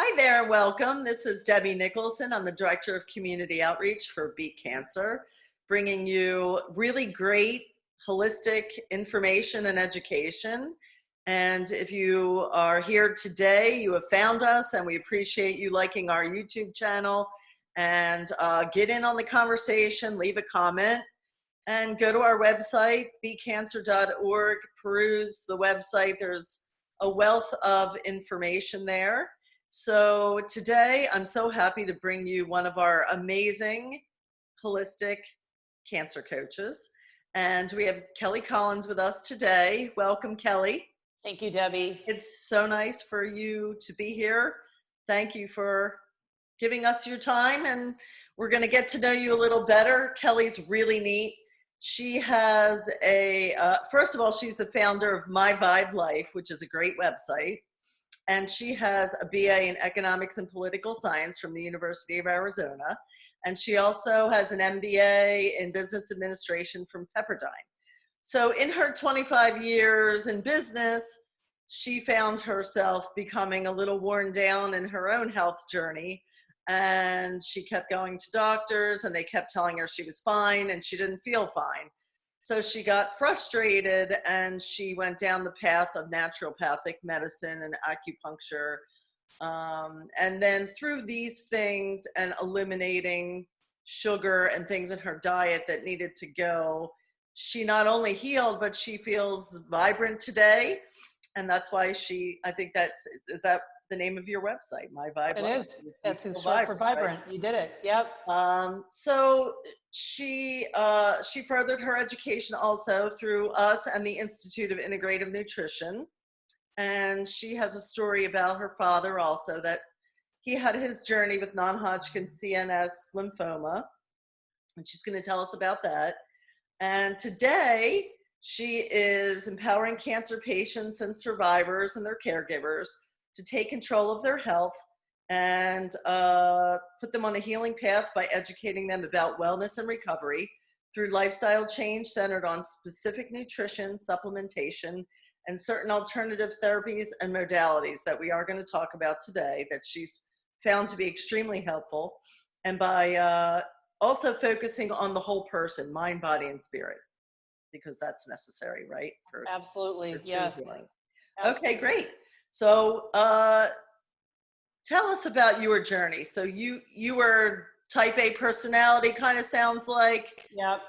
Hi there, welcome. This is Debbie Nicholson. I'm the Director of Community Outreach for Beat Cancer, bringing you really great holistic information and education. And if you are here today, you have found us, and we appreciate you liking our YouTube channel. And get in on the conversation, leave a comment, and go to our website, BeatCancer.Org, peruse the website. There's a wealth of information there. So today, I'm so happy to bring you one of our amazing holistic cancer coaches. And we have Kelly Collins with us today. Welcome, Kelly. Thank you, Debbie. It's so nice for you to be here. Thank you for giving us your time, and we're going to get to know you a little better. Kelly's really neat. She has first of all, she's the founder of My Vibe Life, which is a great website. And she has a BA in Economics and Political Science from the University of Arizona. And she also has an MBA in Business Administration from Pepperdine. So in her 25 years in business, she found herself becoming a little worn down in her own health journey. And she kept going to doctors, and they kept telling her she was fine, and she didn't feel fine. So she got frustrated, and she went down the path of naturopathic medicine and acupuncture. And then through these things and eliminating sugar and things in her diet that needed to go, she not only healed, but she feels vibrant today. And that's why I think is that the name of your website, My Vibe Life? It is. That's short for vibrant. Right? You did it. Yep. So she furthered her education also through us and the Institute of Integrative Nutrition. And she has a story about her father also, that he had his journey with Non-Hodgkins CNS lymphoma. And she's going to tell us about that. And today she is empowering cancer patients and survivors and their caregivers to take control of their health and put them on a healing path by educating them about wellness and recovery through lifestyle change centered on specific nutrition, supplementation, and certain alternative therapies and modalities that we are going to talk about today that she's found to be extremely helpful. And by also focusing on the whole person, mind, body, and spirit, because that's necessary, right? Absolutely, yeah. Absolutely. Okay, great. So tell us about your journey. So you were type A personality, kind of sounds like. Yep,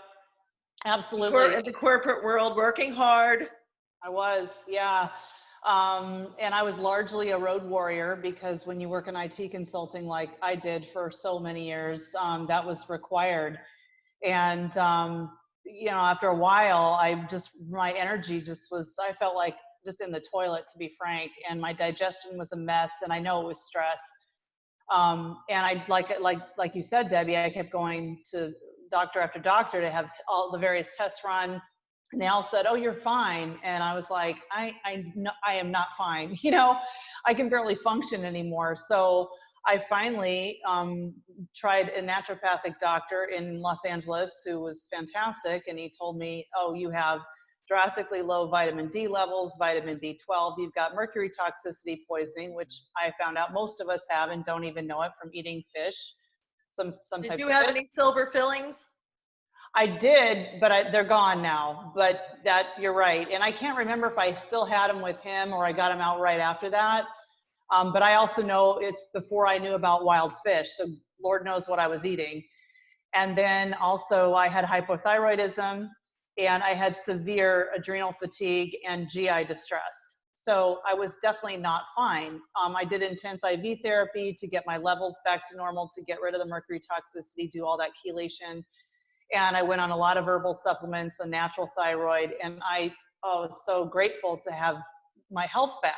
absolutely. In the corporate world, working hard. I was, yeah. And I was largely a road warrior, because when you work in IT consulting like I did for so many years, that was required. And, after a while, my energy I felt like just in the toilet, to be frank, and my digestion was a mess, and I know it was stress. And I, like you said, Debbie, I kept going to doctor after doctor to have all the various tests run. And they all said, "Oh, you're fine." And I was like, I am not fine. I can barely function anymore. So I finally tried a naturopathic doctor in Los Angeles who was fantastic. And he told me, "Oh, you have drastically low vitamin D levels, vitamin B12, you've got mercury toxicity poisoning," which I found out most of us have and don't even know it from eating fish. Some types of fish. Did you have any silver fillings? I did, but they're gone now. But you're right. And I can't remember if I still had them with him or I got them out right after that. But I also know it's before I knew about wild fish. So Lord knows what I was eating. And then also I had hypothyroidism, and I had severe adrenal fatigue and GI distress. So I was definitely not fine. I did intense IV therapy to get my levels back to normal, to get rid of the mercury toxicity, do all that chelation. And I went on a lot of herbal supplements, a natural thyroid, and I was so grateful to have my health back.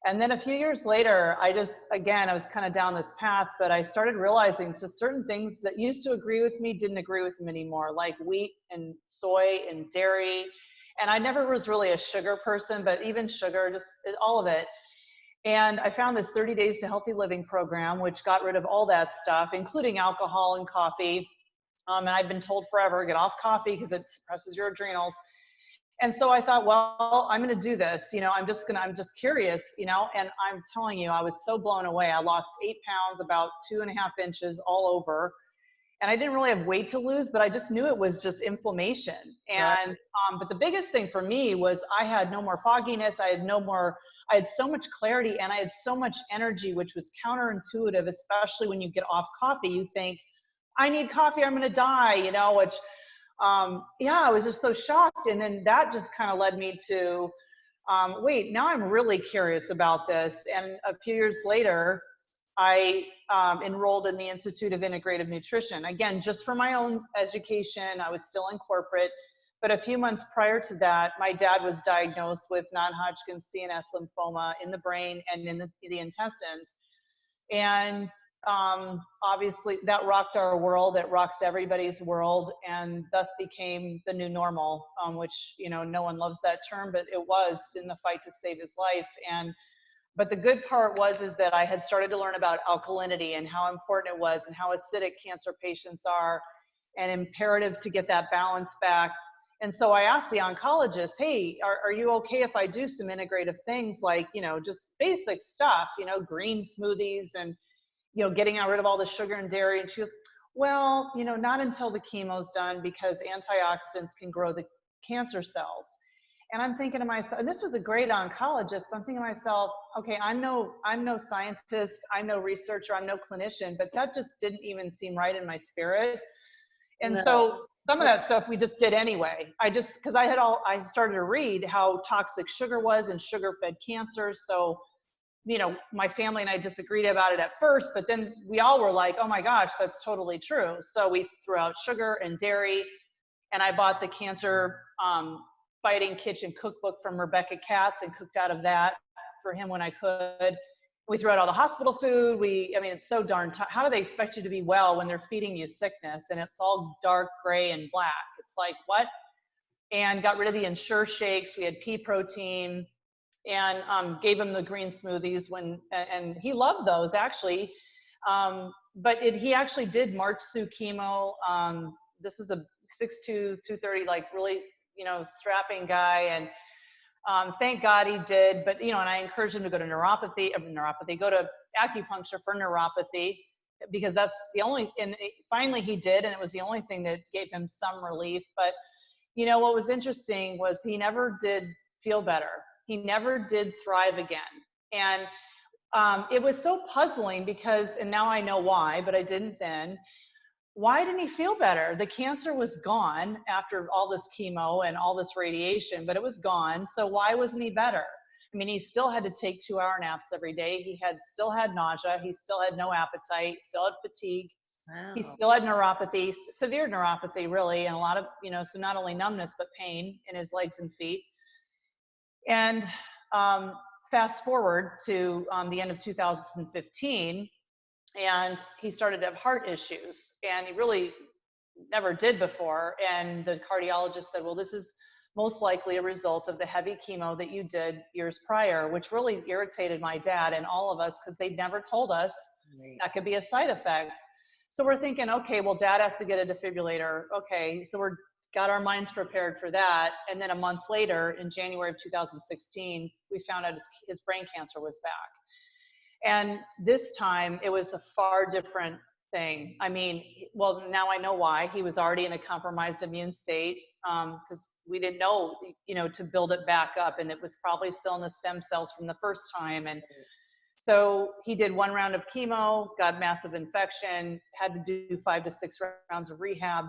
And then a few years later, I was kind of down this path, but I started realizing certain things that used to agree with me didn't agree with me anymore, like wheat and soy and dairy. And I never was really a sugar person, but even sugar, just all of it. And I found this 30 Days to Healthy Living program, which got rid of all that stuff, including alcohol and coffee. And I've been told forever, get off coffee because it suppresses your adrenals. And so I thought, well, I'm going to do this, I'm just curious, and I'm telling you, I was so blown away. I lost 8 pounds, about 2.5 inches all over. And I didn't really have weight to lose, but I just knew it was just inflammation. Right. And, but the biggest thing for me was I had no more fogginess. I had so much clarity, and I had so much energy, which was counterintuitive, especially when you get off coffee. You think, I need coffee, I'm going to die, which, I was just so shocked. And then that just kind of led me to, wait, now I'm really curious about this. And a few years later, I enrolled in the Institute of Integrative Nutrition. Again, just for my own education. I was still in corporate. But a few months prior to that, my dad was diagnosed with Non-Hodgkins CNS lymphoma in the brain and in the intestines. And obviously that rocked our world. It rocks everybody's world, and thus became the new normal, which, no one loves that term, but it was in the fight to save his life. But the good part is that I had started to learn about alkalinity and how important it was, and how acidic cancer patients are, and imperative to get that balance back. And so I asked the oncologist, hey, are you okay if I do some integrative things like, just basic stuff, green smoothies and, getting rid of all the sugar and dairy? And she goes, well, not until the chemo's done, because antioxidants can grow the cancer cells. And I'm thinking to myself, and this was a great oncologist, but I'm thinking to myself, okay, I'm no scientist, I'm no researcher, I'm no clinician, but that just didn't even seem right in my spirit. And No. so some of that stuff we just did anyway. Because I started to read how toxic sugar was, and sugar fed cancer. So, my family and I disagreed about it at first, but then we all were like, oh my gosh, that's totally true. So we threw out sugar and dairy, and I bought the cancer fighting kitchen cookbook from Rebecca Katz and cooked out of that for him when I could. We threw out all the hospital food. It's so darn tough. How do they expect you to be well when they're feeding you sickness and it's all dark gray and black? It's like, what? And got rid of the Ensure shakes. We had pea protein, and gave him the green smoothies and he loved those actually. But he actually did march through chemo. This is a 6'2", 230, like really, strapping guy. And thank God he did. But, and I encouraged him to go to go to acupuncture for neuropathy, because that's the only, and finally he did. And it was the only thing that gave him some relief. But, what was interesting was he never did feel better. He never did thrive again. And it was so puzzling because, and now I know why, but I didn't then. Why didn't he feel better? The cancer was gone after all this chemo and all this radiation, but it was gone. So why wasn't he better? He still had to take 2-hour naps every day. He still had nausea. He still had no appetite, still had fatigue. Wow. He still had neuropathy, severe neuropathy really, and a lot of, so not only numbness, but pain in his legs and feet. And fast forward to the end of 2015, and he started to have heart issues, and he really never did before. And the cardiologist said, well, this is most likely a result of the heavy chemo that you did years prior, which really irritated my dad and all of us, because they never told us that could be a side effect. So we're thinking, okay, well, dad has to get a defibrillator. Okay, so we're got our minds prepared for that. And then a month later, in January of 2016, we found out his brain cancer was back. And this time it was a far different thing. Well, now I know why. He was already in a compromised immune state, because we didn't know, to build it back up. And it was probably still in the stem cells from the first time. And so he did 1 round of chemo, got massive infection, had to do 5 to 6 rounds of rehab.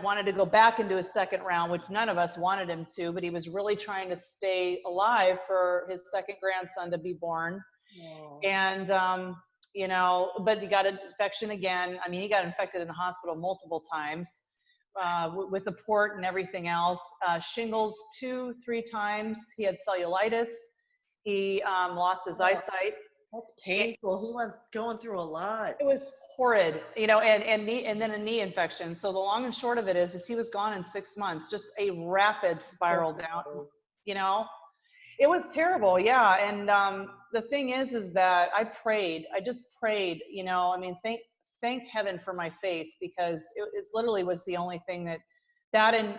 Wanted to go back and do a second round, which none of us wanted him to, but he was really trying to stay alive for his second grandson to be born. Oh. And, but he got an infection again. He got infected in the hospital multiple times with the port and everything else. Shingles 2-3 times. He had cellulitis. He lost his eyesight. That's painful. He went going through a lot. It was horrid, and then a knee infection. So the long and short of it is he was gone in 6 months, just a rapid spiral down, It was terrible, yeah. And the thing is that I just prayed, thank heaven for my faith, because it literally was the only thing that and,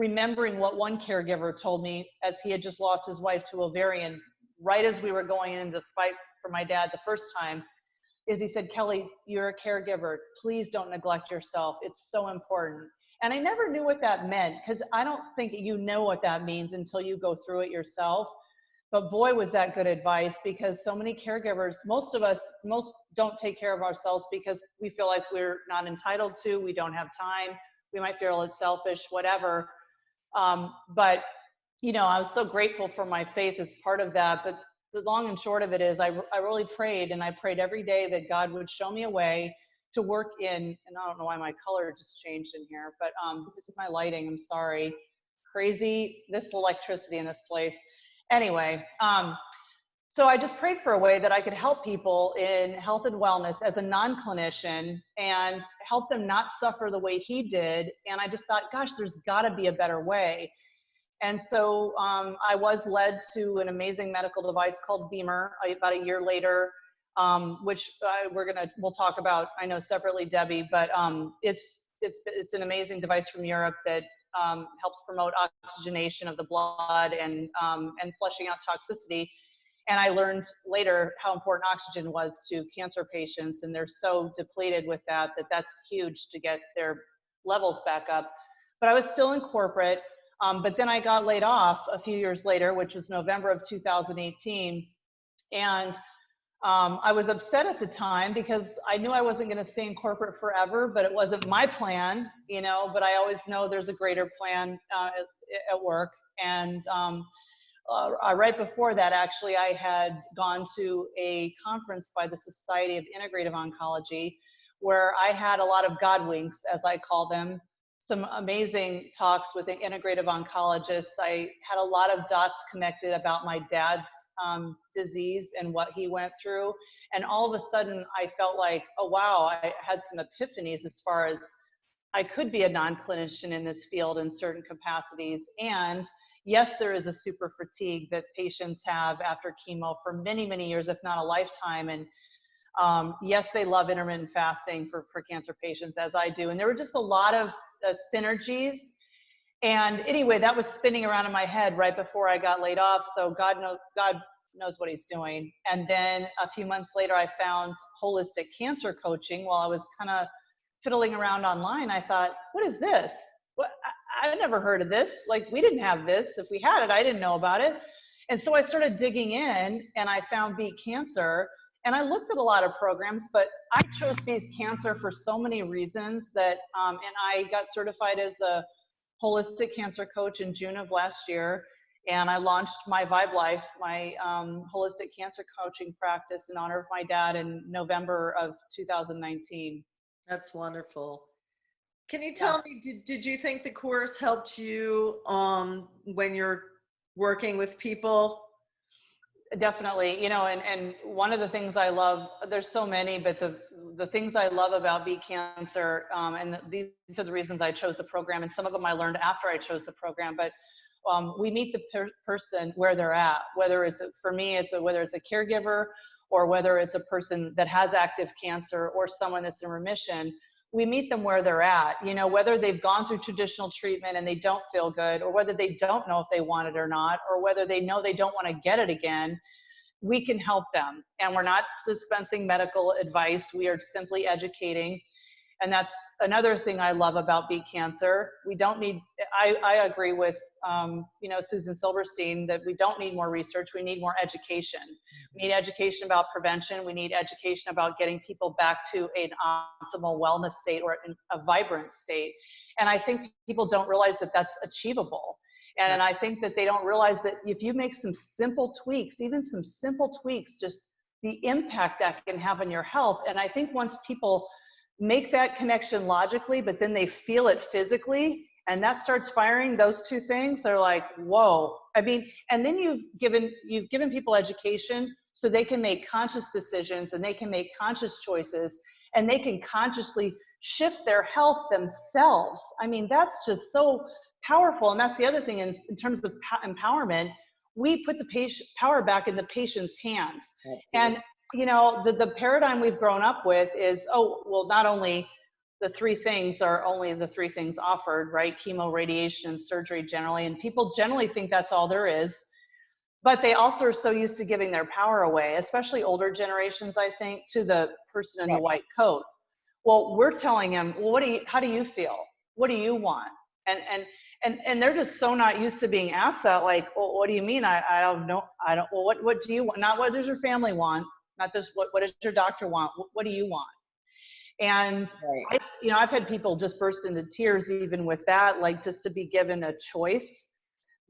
remembering what one caregiver told me as he had just lost his wife to ovarian, right as we were going into the fight for my dad the first time, is he said, Kelly, you're a caregiver. Please don't neglect yourself. It's so important. And I never knew what that meant, because I don't think you know what that means until you go through it yourself. But boy, was that good advice, because so many caregivers, most don't take care of ourselves because we feel like we're not entitled to, we don't have time, we might feel it's selfish, whatever. But, you know, I was so grateful for my faith as part of that. But the long and short of it is I really prayed, and I prayed every day that God would show me a way to work in, and I don't know why my color just changed in here, but this is my lighting, I'm sorry. Crazy, this electricity in this place. Anyway, so I just prayed for a way that I could help people in health and wellness as a non-clinician and help them not suffer the way he did. And I just thought, gosh, there's gotta be a better way. And so I was led to an amazing medical device called Beamer about a year later, which we'll talk about, I know, separately, Debbie, but it's an amazing device from Europe that helps promote oxygenation of the blood and flushing out toxicity. And I learned later how important oxygen was to cancer patients, and they're so depleted with that's huge to get their levels back up. But I was still in corporate. But then I got laid off a few years later, which was November of 2018. And I was upset at the time because I knew I wasn't going to stay in corporate forever, but it wasn't my plan, you know, but I always know there's a greater plan at work. And right before that, actually, I had gone to a conference by the Society of Integrative Oncology, where I had a lot of God winks, as I call them, some amazing talks with the integrative oncologists. I had a lot of dots connected about my dad's disease and what he went through. And all of a sudden I felt like, oh, wow, I had some epiphanies as far as I could be a non-clinician in this field in certain capacities. And yes, there is a super fatigue that patients have after chemo for many, many years, if not a lifetime. And yes, they love intermittent fasting for cancer patients, as I do. And there were just a lot of synergies. And anyway, that was spinning around in my head right before I got laid off. So God knows what he's doing. And then a few months later, I found holistic cancer coaching while I was kind of fiddling around online. I thought, what is this? I never heard of this. Like, we didn't have this. If we had it, I didn't know about it. And so I started digging in, and I found BeatCancer. And I looked at a lot of programs, but I chose BeatCancer for so many reasons that, and I got certified as a holistic cancer coach in June of last year. And I launched my Vibe Life, my holistic cancer coaching practice in honor of my dad in November of 2019. That's wonderful. Can you tell me, did you think the course helped you when you're working with people? Definitely, you know, and one of the things I love, there's so many, but the things I love about BeatCancer, and these are the reasons I chose the program, and some of them I learned after I chose the program, but we meet the person where they're at, whether it's, for me, whether it's a caregiver or whether it's a person that has active cancer or someone that's in remission. We meet them where they're at, you know, whether they've gone through traditional treatment and they don't feel good, or whether they don't know if they want it or not, or whether they know they don't want to get it again. We can help them. And we're not dispensing medical advice. We are simply educating. And that's another thing I love about BeatCancer. We don't need, I agree with, you know, Susan Silverstein, that we don't need more research, we need more education. We need education about prevention, we need education about getting people back to an optimal wellness state or a vibrant state. And I think people don't realize that that's achievable. And I think that they don't realize that if you make some simple tweaks, even some simple tweaks, just the impact that can have on your health. And I think once people make that connection logically, but then they feel it physically, and that starts firing those two things, they're like, whoa. I mean, and then you've given people education so they can make conscious decisions and they can make conscious choices and they can consciously shift their health themselves. I mean, that's just so powerful. And that's the other thing in terms of empowerment, we put the patient power back in the patient's hands. Absolutely. And you know, the paradigm we've grown up with is, oh, well, not only the three things are only the three things offered, right? Chemo, radiation, and surgery generally. And people generally think that's all there is. But they also are so used to giving their power away, especially older generations, I think, to the person in the white coat. Well, we're telling them, well, how do you feel? What do you want? And they're just so not used to being asked that, like, well, what do you mean? I don't know. Well, what do you want? Not what does your family want? Not just what does your doctor want? What do you want? And I've had people just burst into tears even with that, like just to be given a choice.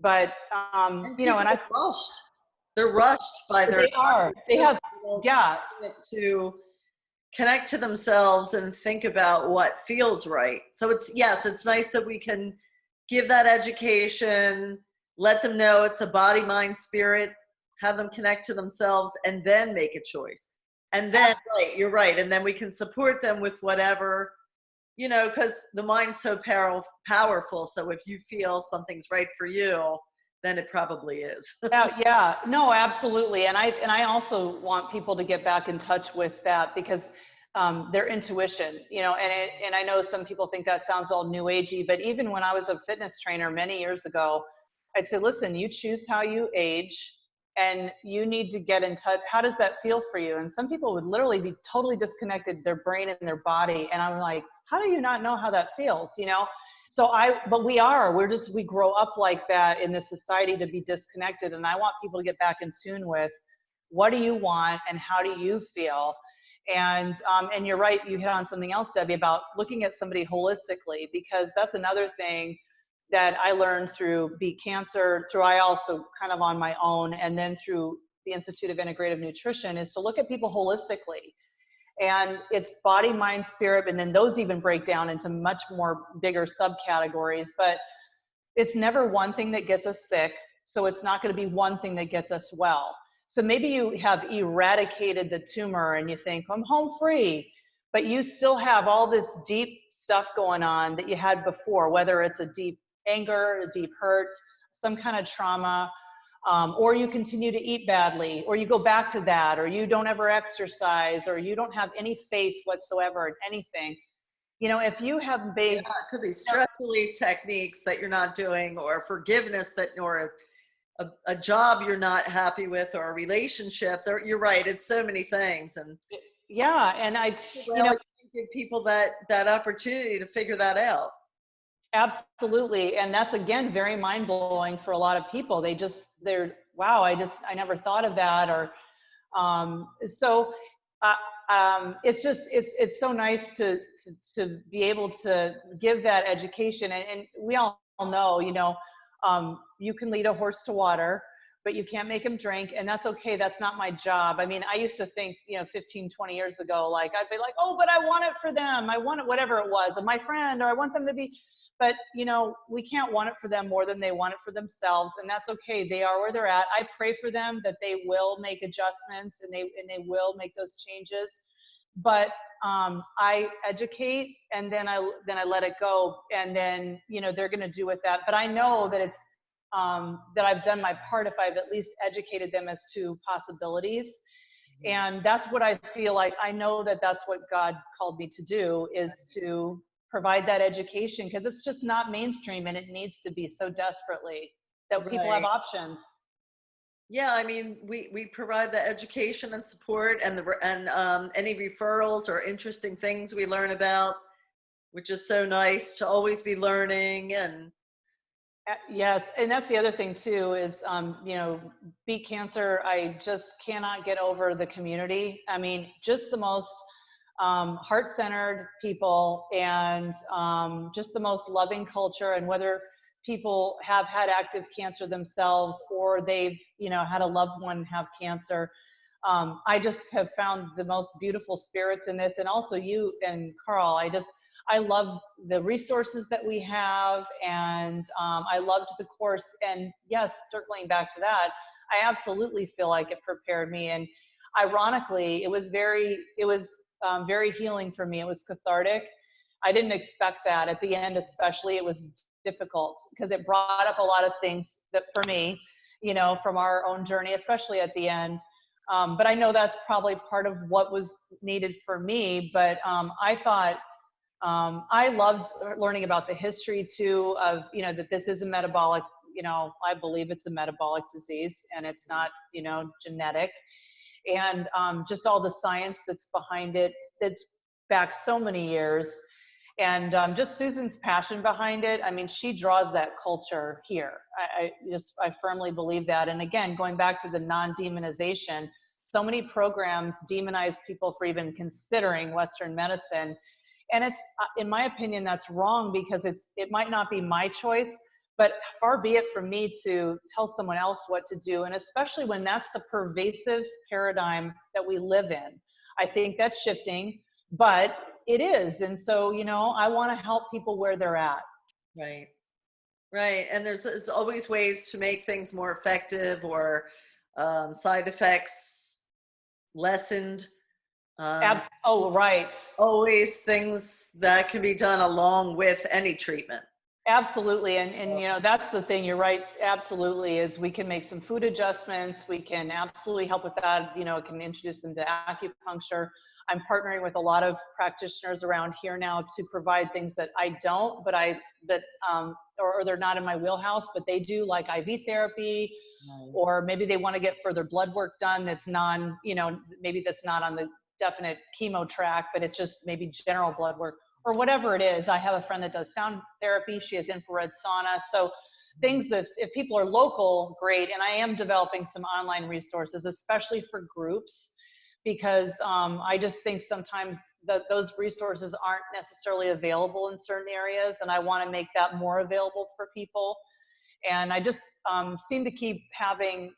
But rushed. They're rushed by their. They are. They have. Yeah. To connect to themselves and think about what feels right. So it's nice that we can give that education, let them know it's a body, mind, spirit, have them connect to themselves, and then make a choice. And then, you're right. And then we can support them with whatever, because the mind's so powerful. So if you feel something's right for you, then it probably is. Yeah, no, absolutely. And I also want people to get back in touch with that, because their intuition, and I know some people think that sounds all new agey, but even when I was a fitness trainer many years ago, I'd say, listen, you choose how you age, and you need to get in touch. How does that feel for you? And some people would literally be totally disconnected, their brain and their body. And I'm like, how do you not know how that feels? So but we grow up like that in this society to be disconnected. And I want people to get back in tune with, what do you want and how do you feel? And you're right, you hit on something else, Debbie, about looking at somebody holistically, because that's another thing that I learned through BeatCancer, I also kind of on my own, and then through the Institute of Integrative Nutrition, is to look at people holistically. And it's body, mind, spirit, and then those even break down into much more bigger subcategories. But it's never one thing that gets us sick, so it's not going to be one thing that gets us well. So maybe you have eradicated the tumor and you think, I'm home free, but you still have all this deep stuff going on that you had before, whether it's a deep anger, a deep hurt, some kind of trauma, or you continue to eat badly, or you go back to that, or you don't ever exercise, or you don't have any faith whatsoever in anything. If you have it could be stress relief techniques that you're not doing, or forgiveness or a job you're not happy with, or a relationship. You're right. It's so many things. And and I give people that opportunity to figure that out. Absolutely. And that's, again, very mind-blowing for a lot of people. Wow, I never thought of that. Or it's so nice to be able to give that education. And we all know, you can lead a horse to water, but you can't make him drink, and that's okay. That's not my job. I mean, I used to think, 15, 20 years ago, like, I'd be like, oh, but I want it for them. I want it, whatever it was, of my friend, or I want them to be, but, we can't want it for them more than they want it for themselves. And that's okay. They are where they're at. I pray for them that they will make adjustments and they will make those changes. But I educate, and then I let it go. And then, they're going to do with that. But I know that it's, that I've done my part if I've at least educated them as to possibilities. And that's what I feel like. I know that that's what God called me to do, is to provide that education, because it's just not mainstream, and it needs to be so desperately, that people have options. Yeah, I mean, we provide the education and support, and any referrals or interesting things we learn about, which is so nice to always be learning. And yes, and that's the other thing too, is BeatCancer, I just cannot get over the community. I mean, just the most heart-centered people, and just the most loving culture. And whether people have had active cancer themselves, or they've had a loved one have cancer, I just have found the most beautiful spirits in this. And also you and Carl, I love the resources that we have, and I loved the course. And yes, circling back to that, I absolutely feel like it prepared me. And ironically, it was very healing for me. It was cathartic. I didn't expect that at the end, especially. It was difficult because it brought up a lot of things that, for me, from our own journey, especially at the end. But I know that's probably part of what was needed for me. But I thought I loved learning about the history too of, you know, that this is a metabolic, you know, I believe it's a metabolic disease and it's not, you know, genetic. And just all the science that's behind it, that's back so many years. And just Susan's passion behind it. I mean, she draws that culture here. I firmly believe that. And again, going back to the non-demonization, so many programs demonize people for even considering Western medicine. And it's, in my opinion, that's wrong, because it might not be my choice, but far be it from me to tell someone else what to do. And especially when that's the pervasive paradigm that we live in. I think that's shifting, but it is. And so, you know, I want to help people where they're at. Right. Right. And there's always ways to make things more effective, or side effects lessened. Oh, right. Always things that can be done along with any treatment. Absolutely. And you know, that's the thing, you're right. Absolutely. Is we can make some food adjustments. We can absolutely help with that. You know, it can introduce them to acupuncture. I'm partnering with a lot of practitioners around here now to provide things that I don't, but or they're not in my wheelhouse, but they do, like IV therapy, Right. or maybe they want to get further blood work done that's you know, maybe that's not on the definite chemo track, but it's just maybe general blood work or whatever it is. I have a friend that does sound therapy. She has infrared sauna. So things that if people are local, great. And I am developing some online resources, especially for groups, because I just think sometimes that those resources aren't necessarily available in certain areas. And I want to make that more available for people. And I just seem to keep having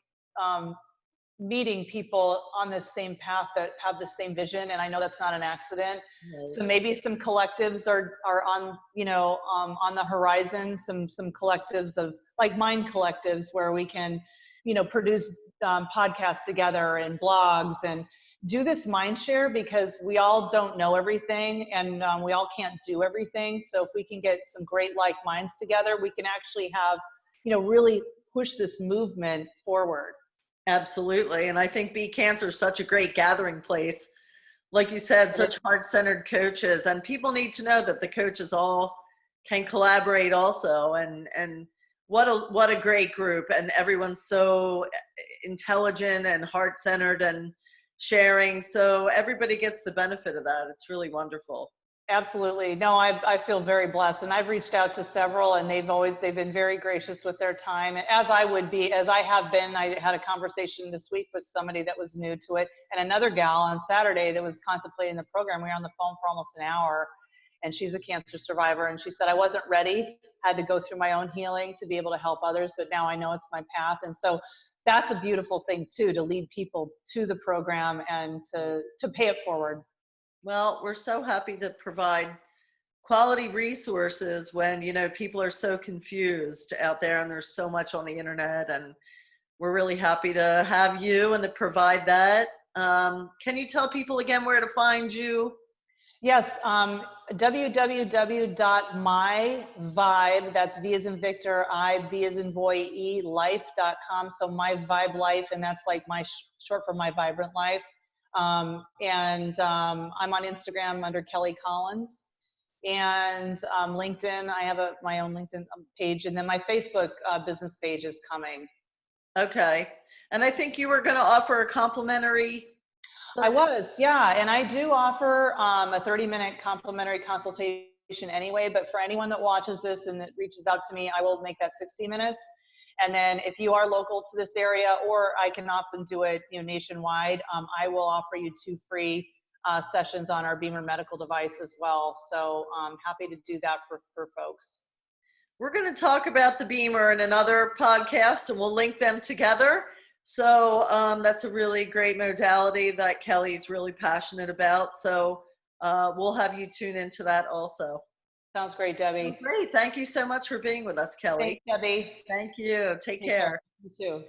meeting people on the same path that have the same vision. And I know that's not an accident. Right. So maybe some collectives are on, you know, on the horizon, some collectives of like mind collectives where we can, you know, produce podcasts together and blogs and do this mind share, because we all don't know everything, and we all can't do everything. So if we can get some great like minds together, we can actually have, you know, really push this movement forward. Absolutely. And I think BeatCancer is such a great gathering place. Like you said, such heart-centered coaches, and people need to know that the coaches all can collaborate also. And what a great group. And everyone's so intelligent and heart-centered and sharing. So everybody gets the benefit of that. It's really wonderful. Absolutely. No, I feel very blessed, and I've reached out to several, and they've been very gracious with their time, as I would be, as I have been. I had a conversation this week with somebody that was new to it, and another gal on Saturday that was contemplating the program. We were on the phone for almost an hour, and she's a cancer survivor, and she said, I wasn't ready, had to go through my own healing to be able to help others, but now I know it's my path. And so that's a beautiful thing too, to lead people to the program and to pay it forward. Well, we're so happy to provide quality resources when, you know, people are so confused out there and there's so much on the internet, and we're really happy to have you and to provide that. Can you tell people again where to find you? Yes, www.myvibe, that's V as in Victor, I, B as in boy, E, life.com. So My Vibe Life, and that's like short for My Vibrant Life. I'm on Instagram under Kelly Collins, and LinkedIn. I have my own LinkedIn page, and then my Facebook business page is coming. Okay. And I think you were going to offer a complimentary. I was, yeah. And I do offer a 30-minute complimentary consultation anyway, but for anyone that watches this and that reaches out to me, I will make that 60 minutes. And then if you are local to this area, or I can often do it, you know, nationwide, I will offer you 2 free sessions on our Beamer medical device as well. So I'm happy to do that for folks. We're going to talk about the Beamer in another podcast, and we'll link them together. So that's a really great modality that Kelly's really passionate about. So we'll have you tune into that also. Sounds great, Debbie. Well, great. Thank you so much for being with us, Kelly. Thanks, Debbie. Thank you. Take care. You too.